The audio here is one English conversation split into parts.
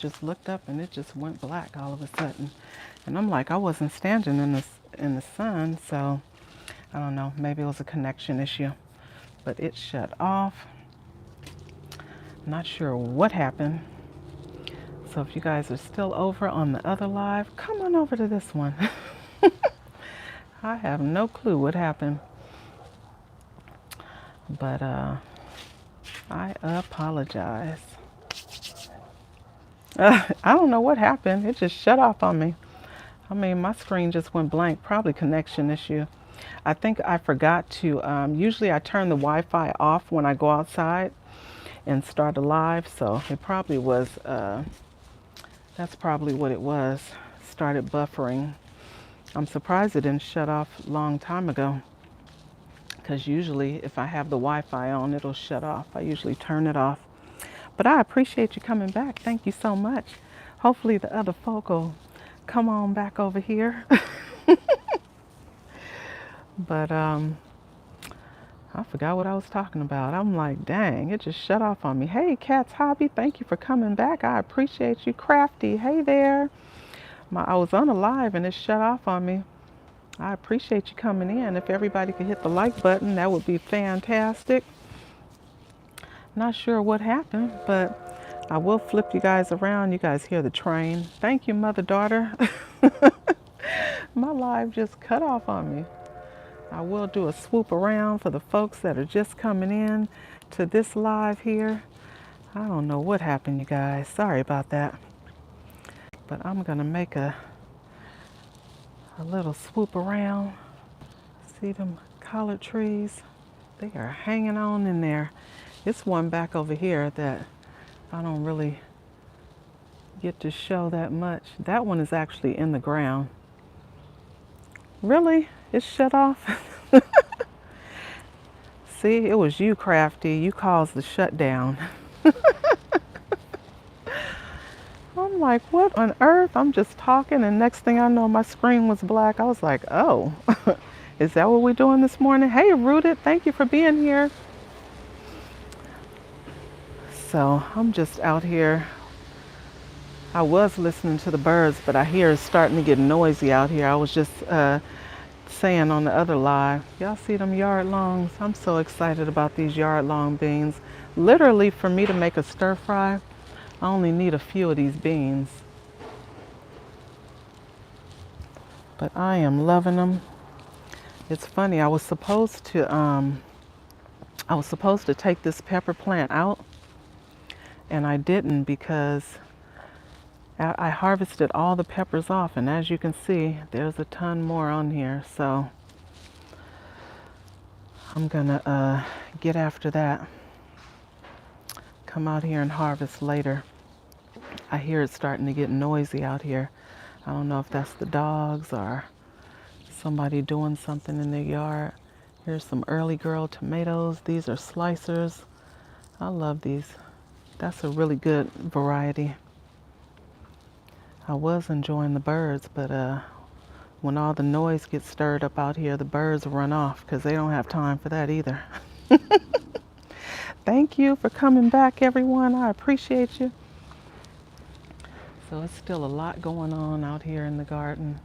just looked up and it just went black all of a sudden. And I'm like, I wasn't standing in the sun, so I don't know, maybe it was a connection issue. But it shut off. Not sure what happened. So if you guys are still over on the other live, come on over to this one. I have no clue what happened. But I apologize. I don't know what happened. It just shut off on me. I mean, my screen just went blank. Probably connection issue. I think I forgot to, usually I turn the Wi-Fi off when I go outside and start a live. So it probably was, that's probably what it was. Started buffering. I'm surprised it didn't shut off a long time ago. Because usually if I have the Wi-Fi on, it'll shut off. I usually turn it off. But I appreciate you coming back. Thank you so much. Hopefully the other folk will come on back over here. But I forgot what I was talking about. I'm like, dang, it just shut off on me. Hey, Cat's Hobby, thank you for coming back. I appreciate you. Crafty, hey there. I was on a live and it shut off on me. I appreciate you coming in. If everybody could hit the like button, that would be fantastic. Not sure what happened, but I will flip you guys around. You guys hear the train. Thank you, mother-daughter. My live just cut off on me. I will do a swoop around for the folks that are just coming in to this live here. I don't know what happened, you guys. Sorry about that. But I'm gonna make a little swoop around. See them collard trees? They are hanging on in there. It's one back over here that I don't really get to show that much. That one is actually in the ground. Really? It's shut off? See, it was you, Crafty. You caused the shutdown. I'm like, what on earth? I'm just talking, and next thing I know, my screen was black. I was like, oh, is that what we're doing this morning? Hey, Rooted, thank you for being here. So I'm just out here. I was listening to the birds, but I hear it's starting to get noisy out here. I was just saying on the other live, y'all see them yard longs? I'm so excited about these yard long beans. Literally, for me to make a stir fry, I only need a few of these beans. But I am loving them. It's funny, I was supposed to take this pepper plant out, and I didn't because I harvested all the peppers off, and as you can see, there's a ton more on here. So I'm gonna get after that. Come out here and harvest later. I hear it's starting to get noisy out here. I don't know if that's the dogs or somebody doing something in their yard. Here's some early girl tomatoes. These are slicers. I love these. That's a really good variety. I was enjoying the birds, but when all the noise gets stirred up out here, the birds run off because they don't have time for that either. Thank you for coming back, everyone. I appreciate you. So it's still a lot going on out here in the garden.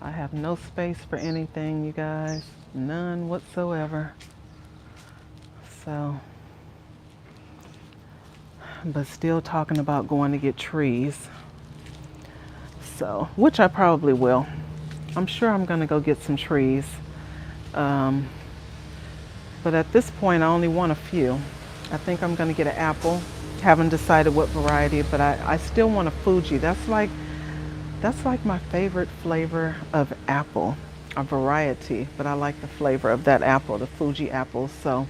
I have no space for anything, you guys. None whatsoever. So, but still talking about going to get trees. So, which I probably will. I'm sure I'm going to go get some trees. But at this point, I only want a few. I think I'm going to get an apple. Haven't decided what variety, but I still want a Fuji. That's like my favorite flavor of apple, a variety, but I like the flavor of that apple, the Fuji apple. So,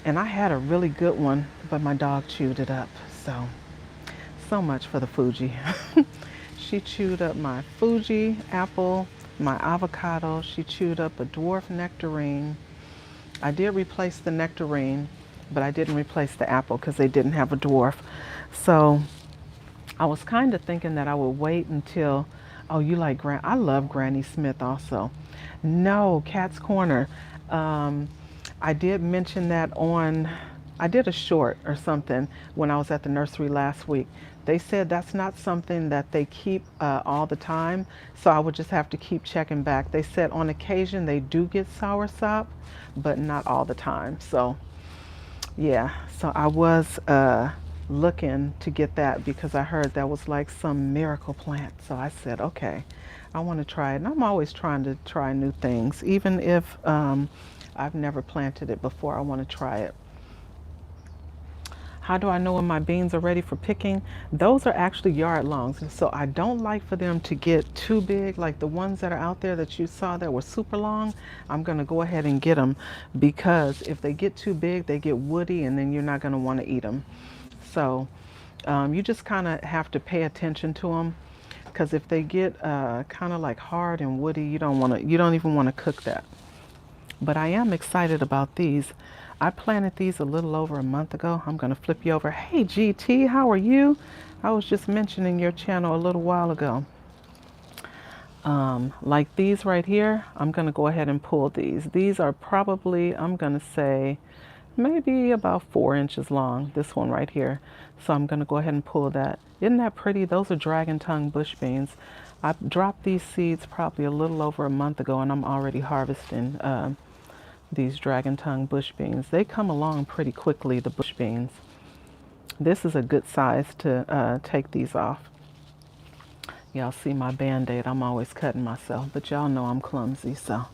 and I had a really good one, but my dog chewed it up. So much for the Fuji. She chewed up my Fuji apple, my avocado. She chewed up a dwarf nectarine. I did replace the nectarine, but I didn't replace the apple because they didn't have a dwarf. So I was kind of thinking that I would wait until, oh, you like I love Granny Smith also. No, Cat's Corner. I did mention that on I did a short or something when I was at the nursery last week. They said that's not something that they keep all the time, so I would just have to keep checking back. They said on occasion they do get soursop, but not all the time. So yeah, so I was looking to get that because I heard that was like some miracle plant. So I said, okay, I want to try it. And I'm always trying to try new things, even if I've never planted it before. I want to try it. How do I know when my beans are ready for picking? Those are actually yard longs. So I don't like for them to get too big, like the ones that are out there that you saw that were super long. I'm going to go ahead and get them because if they get too big, they get woody and then you're not going to want to eat them. So you just kind of have to pay attention to them because if they get kind of like hard and woody, you don't even want to cook that. But I am excited about these. I planted these a little over a month ago. I'm going to flip you over. Hey, GT, how are you? I was just mentioning your channel a little while ago. Like these right here, I'm going to go ahead and pull these. These are probably, I'm going to say, maybe about 4 inches long, this one right here. So I'm going to go ahead and pull that. Isn't that pretty? Those are dragon tongue bush beans. I dropped these seeds probably a little over a month ago, and I'm already harvesting these dragon tongue bush beans. They come along pretty quickly, the bush beans. This is a good size to take these off. Y'all see my band-aid. I'm always cutting myself, but y'all know I'm clumsy, so.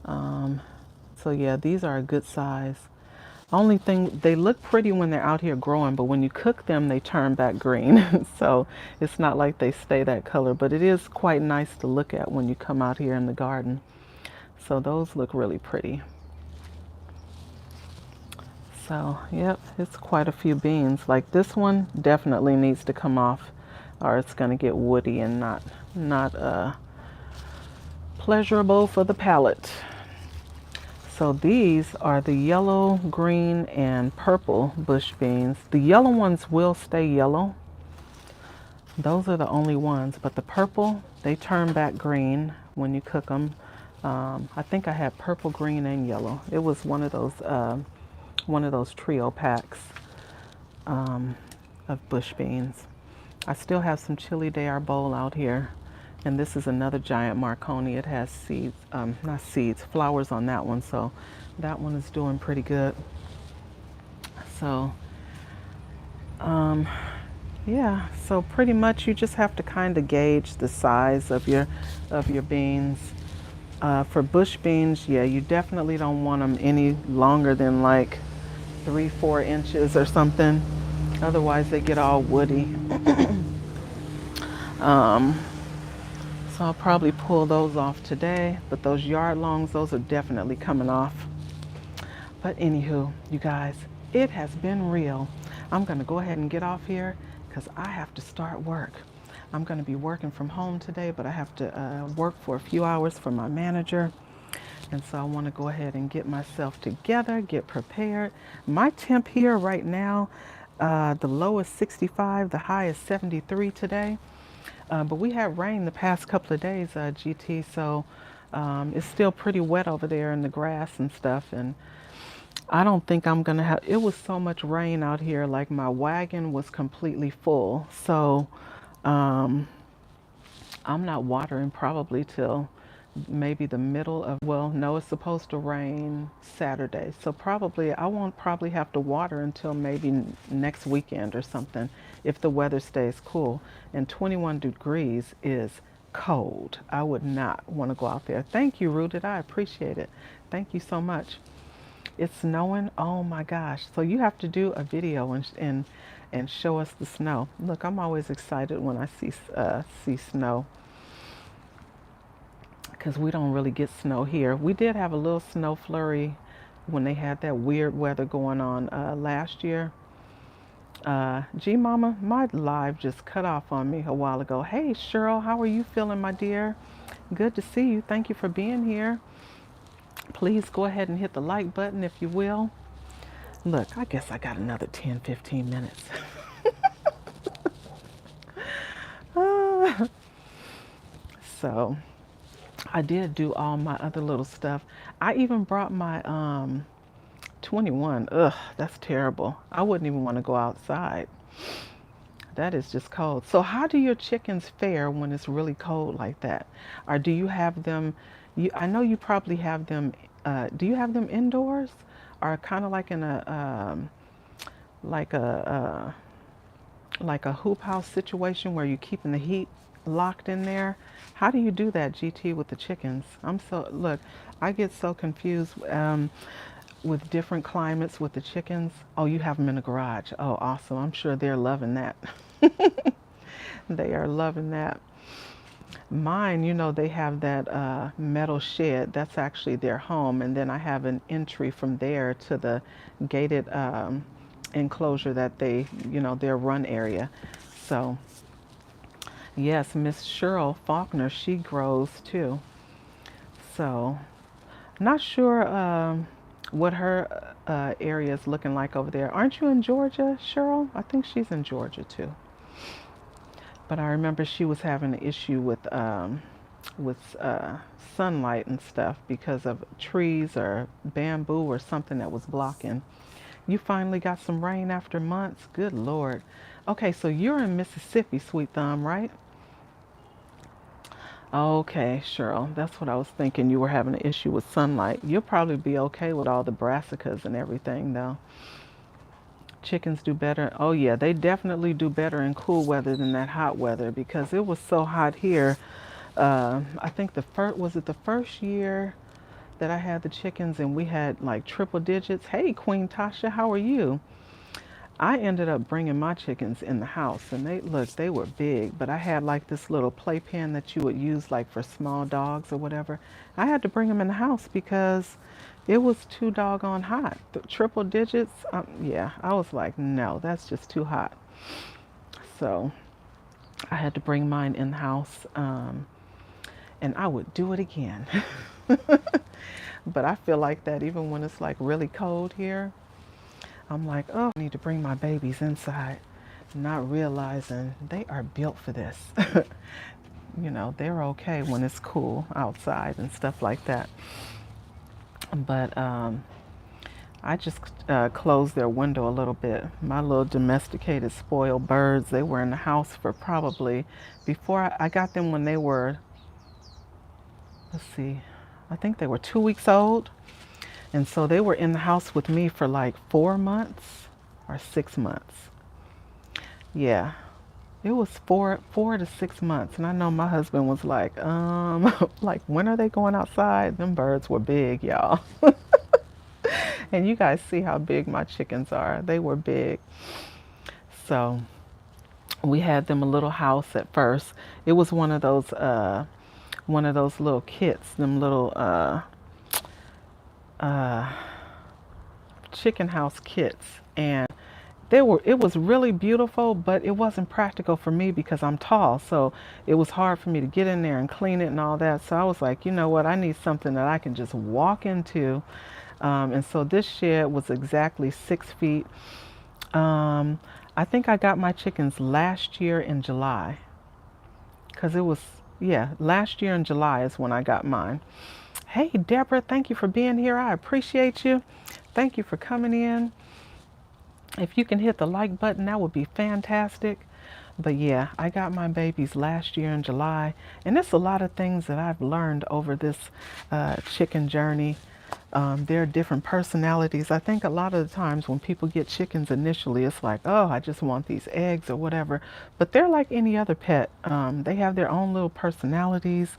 So yeah, these are a good size. Only thing, they look pretty when they're out here growing, but when you cook them, they turn back green. So it's not like they stay that color, but it is quite nice to look at when you come out here in the garden. So those look really pretty. So, yep, it's quite a few beans. Like this one definitely needs to come off or it's going to get woody and not pleasurable for the palate. So these are the yellow, green, and purple bush beans. The yellow ones will stay yellow. Those are the only ones, but the purple, they turn back green when you cook them. I think I had purple, green, and yellow. It was one of those trio packs of bush beans. I still have some chili de arbol out here, and this is another giant Marconi. It has seeds, not seeds, flowers on that one, so that one is doing pretty good. So yeah, so pretty much you just have to kind of gauge the size of your beans. For bush beans, yeah, you definitely don't want them any longer than like 3-4 inches or something. Otherwise they get all woody. So I'll probably pull those off today, but those yard longs, those are definitely coming off. But anywho, you guys, it has been real. I'm gonna go ahead and get off here because I have to start work. I'm gonna be working from home today, but I have to work for a few hours for my manager. And so I want to go ahead and get myself together, get prepared. My temp here right now, the low is 65, the high is 73 today. But we had rain the past couple of days, GT, so it's still pretty wet over there in the grass and stuff. And I don't think I'm going to have, it was so much rain out here, like my wagon was completely full. So I'm not watering probably till maybe the middle of, well, no, it's supposed to rain Saturday. So probably, I won't probably have to water until maybe next weekend or something if the weather stays cool. And 21 degrees is cold. I would not want to go out there. Thank you, Rooted. I appreciate it. Thank you so much. It's snowing. Oh my gosh. So you have to do a video and show us the snow. Look, I'm always excited when I see snow, because we don't really get snow here. We did have a little snow flurry when they had that weird weather going on last year. G Mama, my live just cut off on me a while ago. Hey Cheryl, how are you feeling, my dear? Good to see you. Thank you for being here. Please go ahead and hit the like button if you will. Look, I guess I got another 10-15 minutes. So I did do all my other little stuff. I even brought my -21. Ugh, that's terrible. I wouldn't even want to go outside. That is just cold. So how do your chickens fare when it's really cold like that? Or do you have them, I know you probably have them, do you have them indoors? Or kind of like in like a, like a hoop house situation where you're keeping the heat locked in there? How do you do that, GT, with the chickens? Look, I get so confused with different climates with the chickens. Oh, you have them in the garage. Oh, awesome. I'm sure they're loving that. They are loving that. Mine, they have that metal shed. That's actually their home. And then I have an entry from there to the gated enclosure that their run area. So, yes, Miss Cheryl Faulkner, she grows too. So, not sure what her area is looking like over there. Aren't you in Georgia, Cheryl? I think she's in Georgia too. But I remember she was having an issue with sunlight and stuff because of trees or bamboo or something that was blocking. You finally got some rain after months? Good Lord. Okay, so you're in Mississippi, Sweet Thumb, right? Okay, Cheryl, that's what I was thinking. You were having an issue with sunlight. You'll probably be okay with all the brassicas and everything, though. Chickens do better. Oh, yeah, they definitely do better in cool weather than that hot weather because it was so hot here. I think was it the first year that I had the chickens and we had like triple digits? Hey, Queen Tasha, how are you? I ended up bringing my chickens in the house and they were big, but I had like this little playpen that you would use like for small dogs or whatever. I had to bring them in the house because it was too doggone hot. The triple digits, yeah, I was like, no, that's just too hot. So I had to bring mine in the house, and I would do it again. But I feel like that even when it's like really cold here. I'm like, oh, I need to bring my babies inside, not realizing they are built for this. They're okay when it's cool outside and stuff like that. But I just closed their window a little bit. My little domesticated spoiled birds, they were in the house for probably, before I got them when they were, let's see, I think they were 2 weeks old. And so they were in the house with me for like 4 months or 6 months. Yeah, it was 4 to 6 months. And I know my husband was like, like, when are they going outside? Them birds were big, y'all. And you guys see how big my chickens are. They were big. So we had them a little house at first. It was one of those little kits, them little chicken house kits, and it was really beautiful, but it wasn't practical for me because I'm tall, so it was hard for me to get in there and clean it and all that. So I was like, you know what, I need something that I can just walk into. And so this shed was exactly 6 feet. I think I got my chickens last year in July, because it was, yeah, last year in July is when I got mine. Hey, Deborah, thank you for being here. I appreciate you. Thank you for coming in. If you can hit the like button, that would be fantastic. But yeah, I got my babies last year in July. And there's a lot of things that I've learned over this chicken journey. There are different personalities. I think a lot of the times when people get chickens initially, it's like, oh, I just want these eggs or whatever. But they're like any other pet. They have their own little personalities.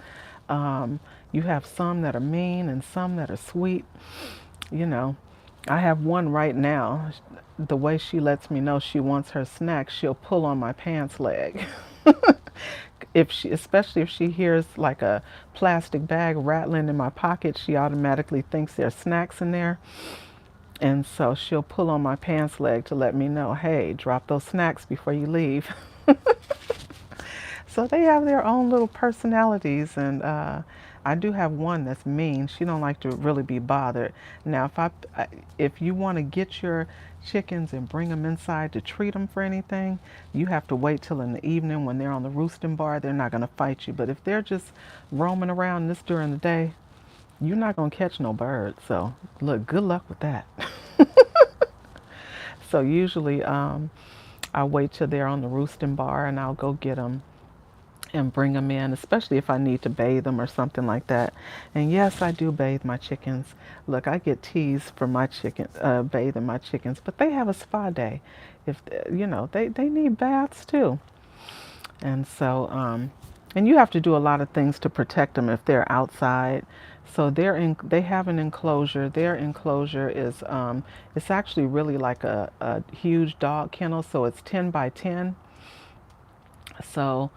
You have some that are mean and some that are sweet. I have one right now. The way she lets me know she wants her snack, she'll pull on my pants leg. Especially if she hears like a plastic bag rattling in my pocket, she automatically thinks there's snacks in there. And so she'll pull on my pants leg to let me know, hey, drop those snacks before you leave. So they have their own little personalities, and I do have one that's mean. She don't like to really be bothered. Now, if you want to get your chickens and bring them inside to treat them for anything, you have to wait till in the evening when they're on the roosting bar. They're not going to fight you. But if they're just roaming around this during the day, you're not going to catch no birds. So, look, good luck with that. So usually I wait till they're on the roosting bar and I'll go get them and bring them in, especially if I need to bathe them or something like that. And yes, I do bathe my chickens. Look, I get teased for my chicken, bathing my chickens, but they have a spa day. If they need baths too. And so, and you have to do a lot of things to protect them if they're outside. So they have an enclosure. Their enclosure is, it's actually really like a huge dog kennel. So it's 10 by 10. So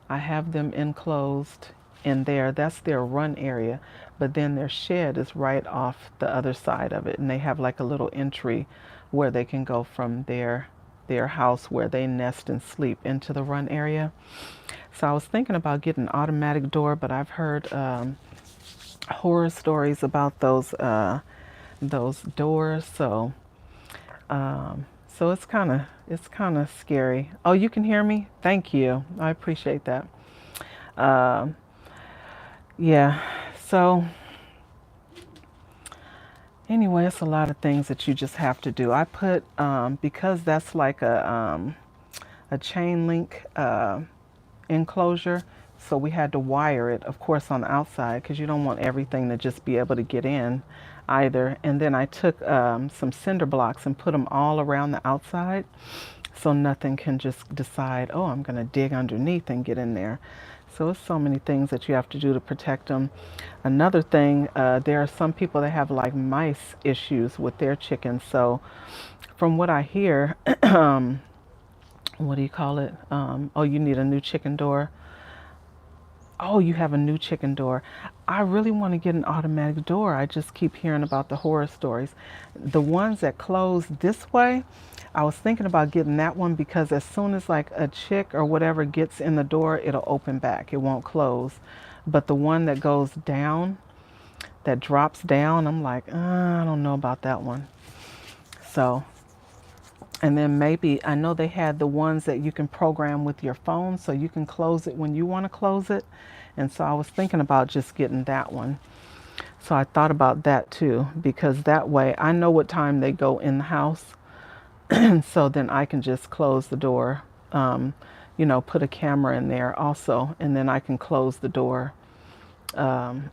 I have them enclosed in there. That's their run area. But then their shed is right off the other side of it. And they have like a little entry where they can go from their house where they nest and sleep into the run area. So I was thinking about getting an automatic door, but I've heard horror stories about those doors. So it's kind of scary. Oh, you can hear me? Thank you. I appreciate that. Um, yeah. So anyway, it's a lot of things that you just have to do. I put because that's like a chain link enclosure. So we had to wire it, of course, on the outside because you don't want everything to just be able to get in either. And then I took some cinder blocks and put them all around the outside so nothing can just decide, oh, I'm going to dig underneath and get in there. So it's so many things that you have to do to protect them. Another thing, there are some people that have like mice issues with their chickens. So from what I hear, what do you call it? Oh, you need a new chicken door. Oh, you have a new chicken door. I really want to get an automatic door. I just keep hearing about the horror stories. The ones that close this way, I was thinking about getting that one because as soon as like a chick or whatever gets in the door, it'll open back. It won't close. But the one that goes down, that drops down, I'm like, I don't know about that one. So, and then maybe, I know they had the ones that you can program with your phone so you can close it when you want to close it. And so I was thinking about just getting that one. So I thought about that too, because that way I know what time they go in the house. And so then I can just close the door, put a camera in there also, and then I can close the door when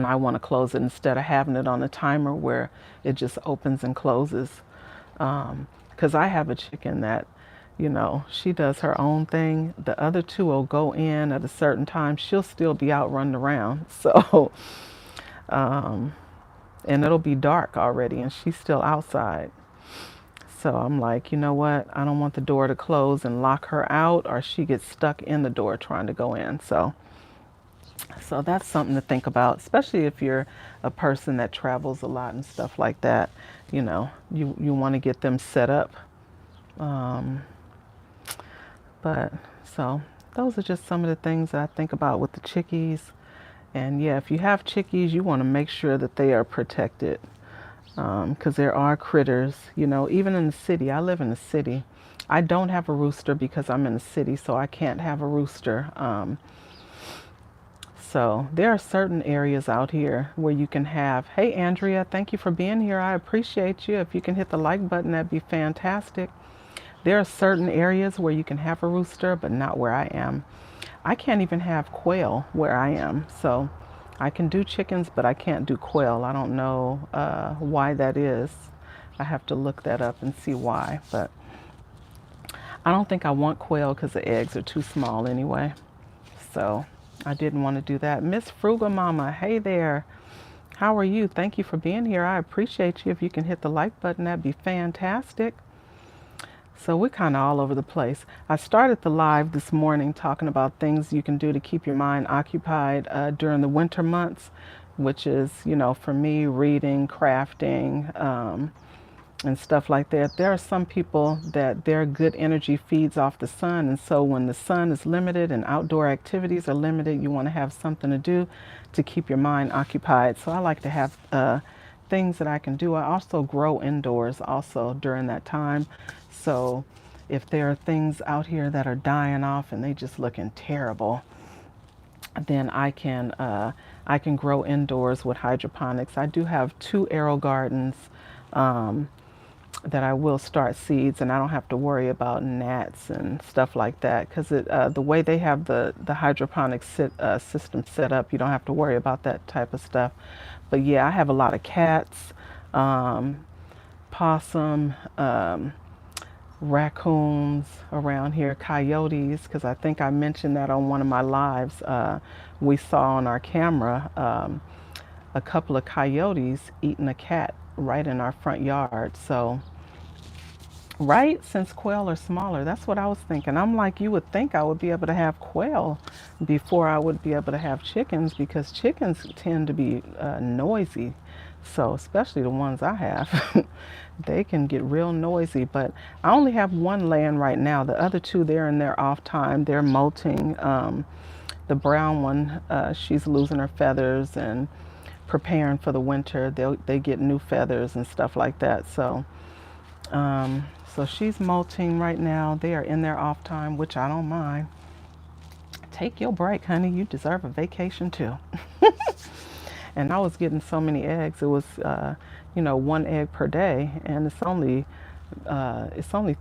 I want to close it instead of having it on a timer where it just opens and closes. Because I have a chicken that, she does her own thing. The other two will go in at a certain time. She'll still be out running around. So, and it'll be dark already and she's still outside. So I'm like, you know what? I don't want the door to close and lock her out or she gets stuck in the door trying to go in. So that's something to think about, especially if you're a person that travels a lot and stuff like that. You want to get them set up. Um, but so those are just some of the things that I think about with the chickies. And yeah, if you have chickies, you want to make sure that they are protected because there are critters, even in the city. I live in the city. I don't have a rooster because I'm in the city, so I can't have a rooster. So there are certain areas out here where you can have, hey, Andrea, thank you for being here. I appreciate you. If you can hit the like button, that'd be fantastic. There are certain areas where you can have a rooster, but not where I am. I can't even have quail where I am. So I can do chickens, but I can't do quail. I don't know why that is. I have to look that up and see why. But I don't think I want quail because the eggs are too small anyway. So I didn't want to do that. Miss Frugal Mama, hey there. How are you? Thank you for being here. I appreciate you. If you can hit the like button, that'd be fantastic. So we're kind of all over the place. I started the live this morning talking about things you can do to keep your mind occupied during the winter months, which is, for me, reading, crafting, and stuff like that. There are some people that their good energy feeds off the sun. And so when the sun is limited and outdoor activities are limited, you want to have something to do to keep your mind occupied. So I like to have things that I can do. I also grow indoors also during that time. So if there are things out here that are dying off and they just looking terrible, then I can grow indoors with hydroponics. I do have two arrow gardens um, that I will start seeds, and I don't have to worry about gnats and stuff like that because the way they have the hydroponic system set up, you don't have to worry about that type of stuff. But yeah, I have a lot of cats, um, possum, raccoons around here, coyotes, because I think I mentioned that on one of my lives. We saw on our camera a couple of coyotes eating a cat right in our front yard. So, right, since quail are smaller, that's what I was thinking. I'm like, you would think I would be able to have quail before I would be able to have chickens because chickens tend to be noisy. So, especially the ones I have, they can get real noisy. But I only have one laying right now. The other two, they're in their off time. They're molting. The brown one, she's losing her feathers and preparing for the winter. They get new feathers and stuff like that. Um, so she's molting right now. They are in their off time, which I don't mind. Take your break, honey. You deserve a vacation too. And I was getting so many eggs. It was, one egg per day, and it's only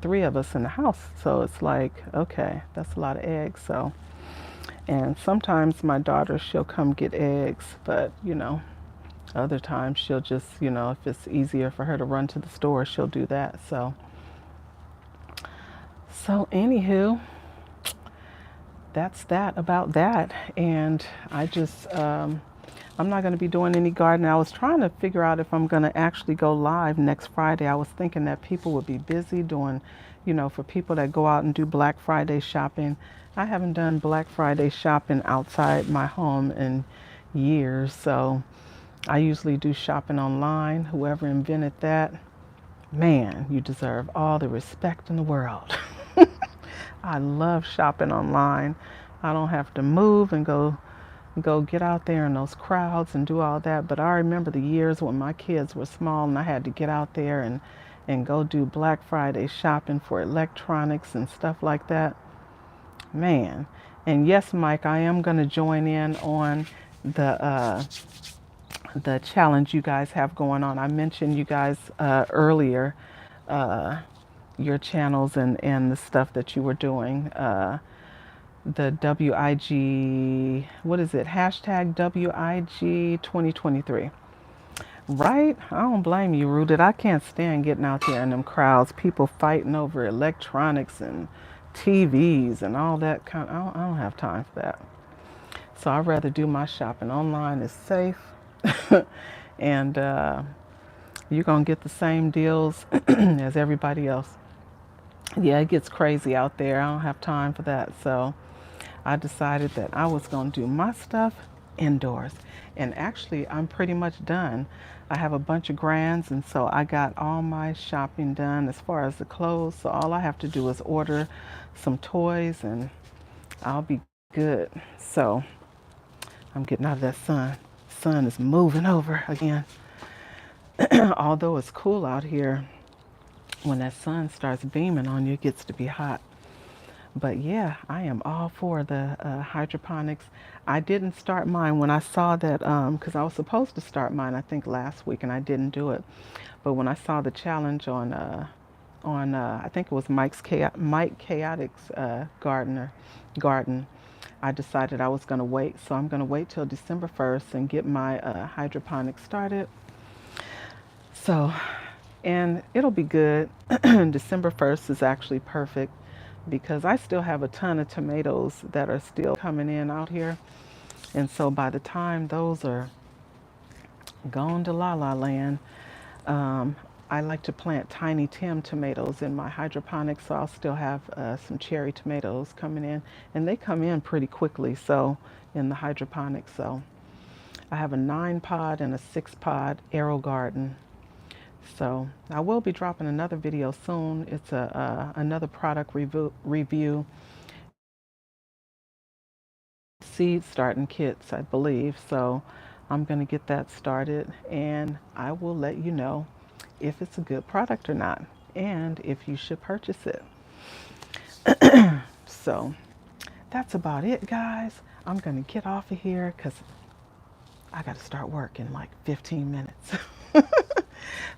three of us in the house. So it's like, okay, that's a lot of eggs. So, and sometimes my daughter, she'll come get eggs, but other times she'll just, if it's easier for her to run to the store, she'll do that. So anywho, that's that about that. And I'm not going to be doing any gardening. I was trying to figure out if I'm going to actually go live next Friday. I was thinking that people would be busy doing, for people that go out and do Black Friday shopping. I haven't done Black Friday shopping outside my home in years. So I usually do shopping online. Whoever invented that, man, you deserve all the respect in the world. I love shopping online. I don't have to move and go get out there in those crowds and do all that. But I remember the years when my kids were small and I had to get out there and go do Black Friday shopping for electronics and stuff like that. Man. And yes, Mike, I am going to join in on the the challenge you guys have going on. I mentioned you guys earlier, your channels and the stuff that you were doing. The WIG, what is it? Hashtag WIG 2023. Right? I don't blame you, Rooted. I can't stand getting out there in them crowds, people fighting over electronics and TVs and all that kind. I don't have time for that. So I'd rather do my shopping online. It's safe, and you're gonna get the same deals as everybody else. Yeah, it gets crazy out there. I don't have time for that. So I decided that I was going to do my stuff indoors. And actually, I'm pretty much done. I have a bunch of grands, and so I got all my shopping done as far as the clothes. So all I have to do is order some toys, and I'll be good. So I'm getting out of that sun. Sun is moving over again. Although it's cool out here, when that sun starts beaming on you, it gets to be hot. But yeah, I am all for the hydroponics. I didn't start mine when I saw that, because I was supposed to start mine, I think, last week, and I didn't do it. But when I saw the challenge on I think it was Mike Chaotic's garden, I decided I was going to wait. So I'm going to wait till December 1st and get my hydroponics started. So, and it'll be good. December 1st is actually perfect because I still have a ton of tomatoes that are still coming in out here. And so by the time those are gone to La La Land, um, I like to plant Tiny Tim tomatoes in my hydroponics, so I'll still have some cherry tomatoes coming in, and they come in pretty quickly. So in the hydroponics, so I have a 9-pod and a 6-pod arrow garden. So I will be dropping another video soon. It's another product review. Seed starting kits, I believe. So I'm going to get that started, and I will let you know if it's a good product or not, and if you should purchase it. So that's about it, guys. I'm going to get off of here because I got to start work in like 15 minutes.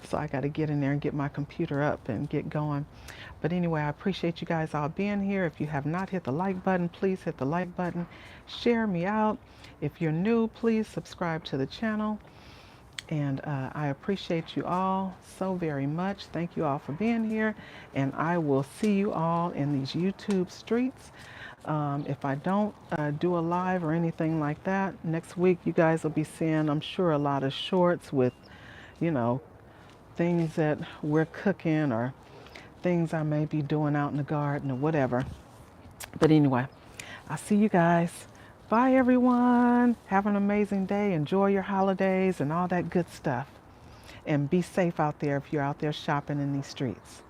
So I got to get in there and get my computer up and get going. But anyway, I appreciate you guys all being here. If you have not hit the like button, please hit the like button. Share me out. If you're new, please subscribe to the channel. And I appreciate you all so very much. Thank you all for being here. And I will see you all in these YouTube streets. If I don't do a live or anything like that, next week you guys will be seeing, I'm sure, a lot of shorts with, you know, things that we're cooking or things I may be doing out in the garden or whatever. But anyway, I'll see you guys. Bye, everyone. Have an amazing day. Enjoy your holidays and all that good stuff. And be safe out there if you're out there shopping in these streets.